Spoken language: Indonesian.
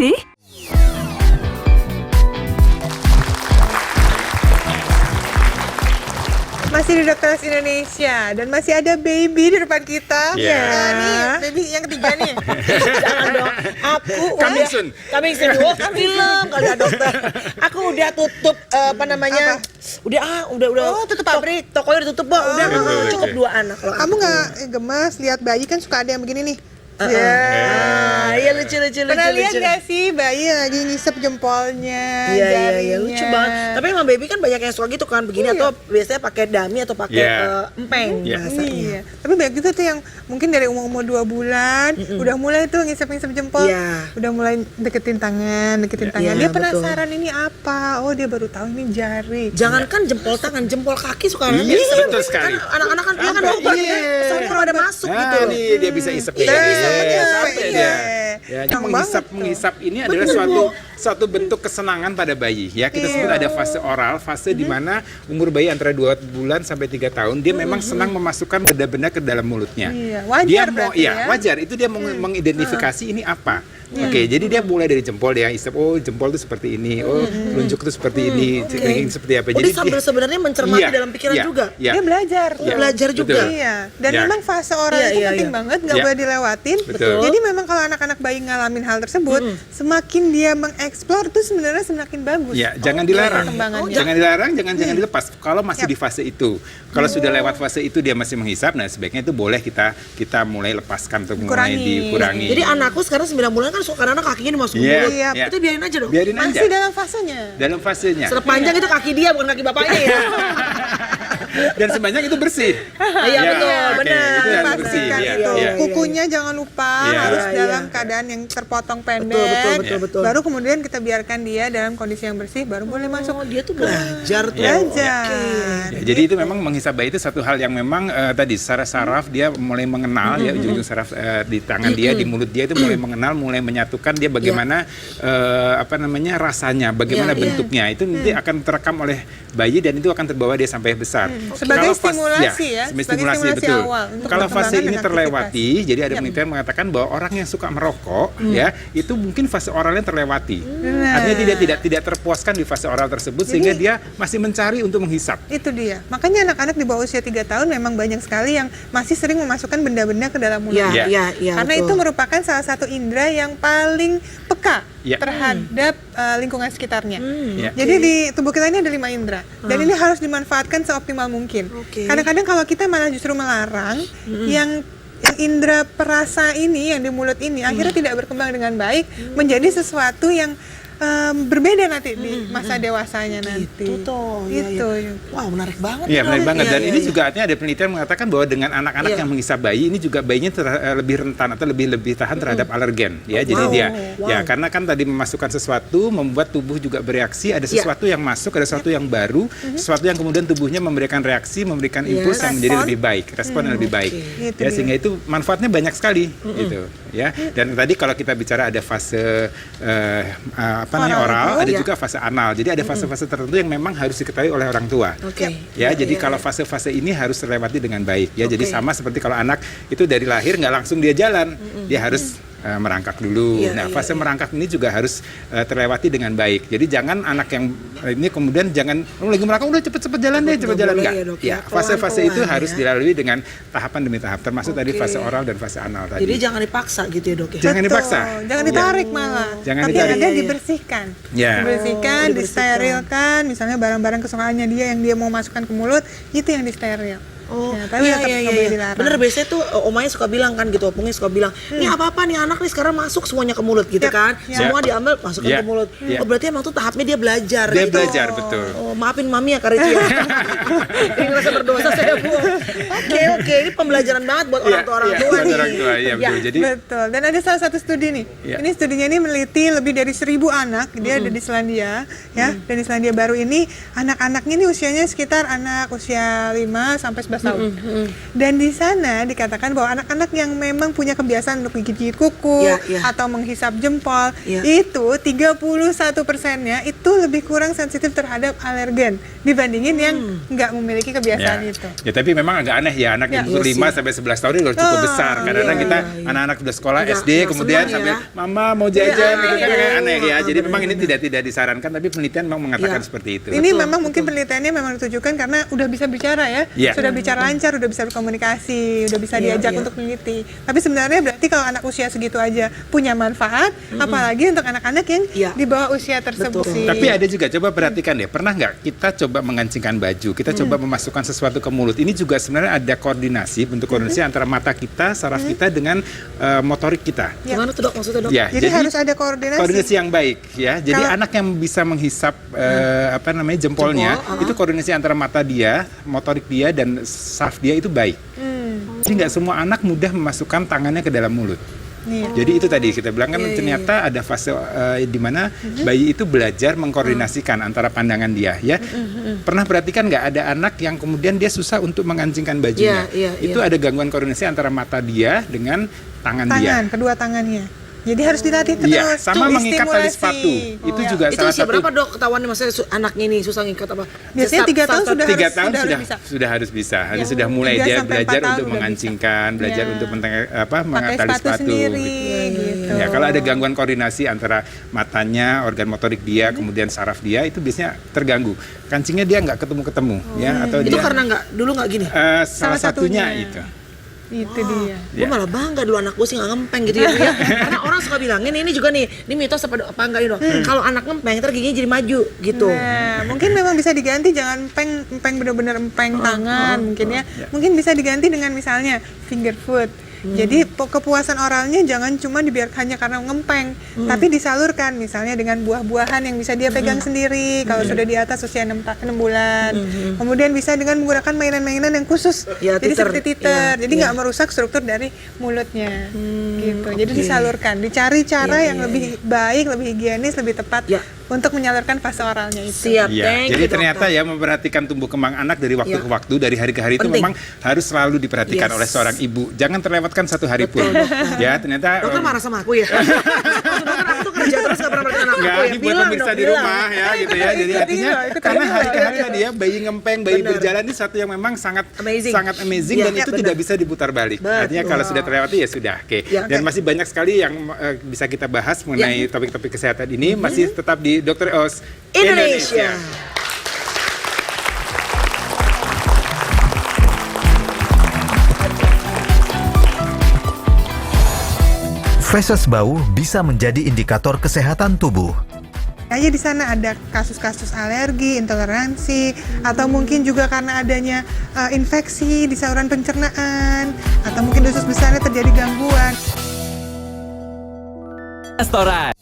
sih? Masih di Dokter Indonesia dan masih ada baby di depan kita. Iya. Nah, nih, baby yang ketiga nih. Jangan dong. Aku Coming soon. Coming soon. Oh, film kali ya dokter. Aku udah tutup apa namanya? Udah. Oh, tutup pabrik. Tokonya udah tutup, Bang. Udah Betul. cukup 2 anak. Kalau Kamu nggak gemes lihat bayi kan suka ada yang begini nih. Iya lucu. Pernah lihat nggak sih bayi lagi ngisep jempolnya, Iya jarinya? lucu banget. Tapi emang baby kan banyak yang suka gitu kan begini atau biasanya pakai dummy atau pakai empeng bahasanya. Iya. Tapi banyak gitu tuh yang mungkin dari umur 2 bulan udah mulai tuh ngisep-ngisep jempol, Iya. udah mulai deketin tangan. Iya, Dia betul. penasaran ini apa? Oh dia baru tahu ini jari. Jangankan jempol tangan, jempol kaki suka Iya, nanti betul sekali. Kan anak-anak kan dia kan obat sampai kalau ada masuk gitu Nah, loh. nih dia bisa isep Iya, bisa sampai dia. Ya, jadi Gampang menghisap ini adalah suatu bentuk kesenangan pada bayi. Ya, kita sebut ada fase oral, fase di mana umur bayi antara 2 bulan sampai 3 tahun dia memang senang memasukkan benda-benda ke dalam mulutnya. Iya, wajar Dia mau berarti ya. wajar itu dia mengidentifikasi ini apa. Oke, jadi dia mulai dari jempol dia isep, oh jempol itu seperti ini, oh telunjuk itu seperti ini, kelingking seperti apa. Oh, dia sambil sebenarnya mencermati Iya, dalam pikiran iya, juga. iya. Dia belajar. Iya. Belajar juga. Betul. Iya, dan Ya. memang fase oral Iya, itu iya, penting iya. banget, nggak Iya. boleh dilewatin. Betul. Jadi memang kalau anak-anak bayi ngalamin hal tersebut, semakin dia mengeksplor tuh sebenarnya semakin bagus. Ya, jangan dilarang. perkembangannya. Jangan dilarang, jangan dilepas. Kalau masih di fase itu, kalau sudah lewat fase itu dia masih menghisap, nah sebaiknya itu boleh kita mulai lepaskan atau mulai dikurangi. Jadi anakku sekarang 9 bulan kan suka kadang kakinya dimasukin Iya, mulut. iya. Itu biarin aja dong. Biarin aja. Masih dalam fasenya. Dalam fasenya. Sepanjang itu kaki dia bukan kaki bapaknya ya. Dan sebanyak itu bersih. Iya betul, oke, benar. itu harus bersih. Pastikan Iya, itu. iya. Kukunya jangan lupa Iya. harus Iya, dalam iya. keadaan yang terpotong pendek. Betul. Baru kemudian kita biarkan dia dalam kondisi yang bersih, baru boleh masuk. Oh, dia tuh belajar tuh. Belajar. Ya, jadi itu memang menghisap bayi itu satu hal yang memang tadi secara saraf dia mulai mengenal ya ujung-ujung saraf di tangan dia, di mulut dia itu mulai mengenal, mulai menyatukan dia bagaimana apa namanya rasanya, bagaimana Iya, iya. bentuknya itu nanti akan terekam oleh bayi dan itu akan terbawa dia sampai besar. Sebagai Kalau stimulasi ya, sebagai sebagai stimulasi stimulasi betul. awal untuk Kalau fase perkembangan ini dan terlewati, jadi ada penelitian mengatakan bahwa orang yang suka merokok ya itu mungkin fase oralnya terlewati. Artinya dia tidak terpuaskan di fase oral tersebut sehingga dia masih mencari untuk menghisap. Itu dia. Makanya anak-anak di bawah usia 3 tahun memang banyak sekali yang masih sering memasukkan benda-benda ke dalam mulut. Iya, Iya. iya. Karena itu merupakan salah satu indera yang paling peka Iya. terhadap lingkungan sekitarnya. Iya. Jadi di tubuh kita ini ada 5 indera dan ini harus dimanfaatkan seoptimal mungkin. Oke. Kadang-kadang kalau kita malah justru melarang yang indera perasa ini yang di mulut ini akhirnya tidak berkembang dengan baik menjadi sesuatu yang berbeda nanti di masa dewasanya nanti. Itu tuh. Iya, Itu. iya. Wah, menarik banget. Iya, menarik banget. Dan ini iya. juga artinya ada penelitian mengatakan bahwa dengan anak-anak Iya. yang menghisap bayi ini juga bayinya lebih rentan atau lebih tahan terhadap alergen. Ya, jadi wow, dia wow. ya karena kan tadi memasukkan sesuatu membuat tubuh juga bereaksi. Ada Iya. sesuatu yang masuk, ada sesuatu yang baru, sesuatu yang kemudian tubuhnya memberikan reaksi, memberikan impuls yang menjadi Respon. lebih baik, respon yang lebih baik. Itu Ya, dia. sehingga itu manfaatnya banyak sekali, gitu. Ya. Dan tadi kalau kita bicara ada fase apa namanya oral, ada Iya. juga fase anal. Jadi ada fase-fase tertentu yang memang harus diketahui oleh orang tua. Oke. Ya, Iya, jadi iya, kalau iya. fase-fase ini harus terlewati dengan baik. Ya, jadi Oke. sama seperti kalau anak itu dari lahir nggak langsung dia jalan, dia harus merangkak dulu. Iya, Nah, iya, fase merangkak ini juga harus terlewati dengan baik. Jadi jangan anak yang ini kemudian jangan lagi merangkak udah cepet-cepet jalan deh, cepet nggak jalan boleh enggak. ya, Dok, ya. Ya, fase-fase itu Pelan-pelan harus ya. dilalui dengan tahapan demi tahap. Termasuk tadi Oke. fase oral dan fase anal tadi. Jadi jangan dipaksa gitu ya, Dok ya. Jangan Betul. dipaksa. Jangan ditarik malah. Jangan Tapi ditarik. ada Iya, iya. dibersihkan. Ya. Dibersihkan, Oh, dibersihkan. disterilkan, misalnya barang-barang kesukaannya dia yang dia mau masukkan ke mulut, itu yang disteril. Oh, Ya, tapi tetap nggak boleh dilarang. Bener, biasanya tuh omanya suka bilang kan gitu, opungnya suka bilang, ini apa-apa nih anak nih sekarang masuk semuanya ke mulut gitu Ya, kan. ya. Semua diambil, masukkan Ya, ke mulut. ya. Oh, berarti emang tuh tahapnya dia belajar Dia gitu. belajar, betul. Oh, maafin mami ya Karici ya. Ini ngerasa berdosa saya Bu. Oke, ini pembelajaran banget buat orang tua Iya, tua buat nih. orang tua, iya, betul. Jadi Betul. Dan ada salah satu studi nih. Ya. Ini studinya ini meneliti lebih dari 1.000 anak. Dia ada di Selandia, ya. Dan di Selandia Baru ini anak-anaknya ini usianya sekitar anak usia 5 sampai 11 tahun. Dan di sana dikatakan bahwa anak-anak yang memang punya kebiasaan untuk gigit kuku atau menghisap jempol, itu 31%-nya itu lebih kurang sensitif terhadap alergen dibandingin yang nggak memiliki kebiasaan itu. Ya tapi memang agak aneh ya, anak yang umur 5 sampai 11 tahun ini udah cukup besar. Kadang-kadang kita anak-anak udah sekolah SD kemudian sampai mama mau jajan gitu kan aneh ya. Jadi memang ini tidak disarankan, tapi penelitian memang mengatakan seperti itu. Ini memang mungkin penelitiannya memang ditujukan karena udah bisa bicara ya, sudah bicara lancar, udah bisa berkomunikasi, udah bisa diajak untuk meneliti. Tapi sebenarnya berarti kalau anak usia segitu aja punya manfaat, apalagi untuk anak-anak yang di bawah usia tersebut. Tapi ada juga, coba perhatikan deh, pernah nggak kita coba mengancingkan baju, kita coba memasukkan sesuatu ke mulut. Ini juga sebenarnya ada koordinasi, bentuk koordinasi antara mata kita, saraf kita dengan motorik kita. Gimana tuh dok maksudnya dok? Ya, jadi harus ada koordinasi yang baik ya. Jadi anak yang bisa menghisap jempolnya, itu koordinasi antara mata dia, motorik dia dan saraf dia itu baik. Jadi nggak semua anak mudah memasukkan tangannya ke dalam mulut. Jadi itu tadi kita bilang kan ternyata ada fase di mana bayi itu belajar mengkoordinasikan antara pandangan dia ya. Pernah perhatikan nggak ada anak yang kemudian dia susah untuk mengancingkan bajunya? Itu ada gangguan koordinasi antara mata dia dengan tangan dia. Kedua tangannya. Jadi harus dilatih terus. Iya, sama mengikat tali sepatu. Itu juga itu salah usia satu. berapa dok ketahuan maksudnya anaknya ini susah ngikat apa? Biasanya 3 tahun sudah harus bisa. Harus sudah mulai dia belajar untuk mengancingkan, belajar untuk mengikat tali sepatu gitu. Ya, kalau ada gangguan koordinasi antara matanya, organ motorik dia, kemudian saraf dia itu biasanya terganggu. Kancingnya dia nggak ketemu ya, atau itu dia karena dulu nggak gini. Salah satunya itu. Itu dia. Gue malah bangga dulu anak gue sih nggak ngempeng gitu ya. Karena orang suka bilangin ini juga nih, ini mitos apa enggak ini dong. Kalau anak ngempeng ntar giginya jadi maju gitu. Nah, mungkin memang bisa diganti, jangan empeng bener-bener empeng tangan mungkin ya. Mungkin bisa diganti dengan misalnya finger food. Jadi kepuasan oralnya jangan cuma dibiarkan hanya karena ngempeng, tapi disalurkan misalnya dengan buah-buahan yang bisa dia pegang sendiri kalau sudah di atas usia 6 bulan. Kemudian bisa dengan menggunakan mainan-mainan yang khusus, jadi seperti teeter, jadi nggak merusak struktur dari mulutnya, gitu. Jadi disalurkan, dicari cara yang lebih baik, lebih higienis, lebih tepat untuk menyalurkan fase oralnya itu. Siap, jadi ternyata ya memperhatikan tumbuh kembang anak dari waktu ke waktu, dari hari ke hari itu memang harus selalu diperhatikan oleh seorang ibu. Jangan terlewatkan satu hari pun. Ya, ternyata dokter marah sama aku ya. Dokter aku tuh kerja terus gak pernah perhatikan anak aku ya. Ini buat pemirsa di rumah ya gitu ya. Jadi artinya karena hari ke hari tadi ya bayi ngempeng, bayi berjalan ini satu yang memang sangat amazing dan itu tidak bisa diputar balik. Artinya kalau sudah terlewati ya sudah. Oke. Dan masih banyak sekali yang bisa kita bahas mengenai topik-topik kesehatan ini, masih tetap di Dr. Oz Indonesia. Feses bau bisa menjadi indikator kesehatan tubuh. Di sana ada kasus-kasus alergi, intoleransi, atau mungkin juga karena adanya infeksi di saluran pencernaan, atau mungkin usus besarnya terjadi gangguan. Restoran.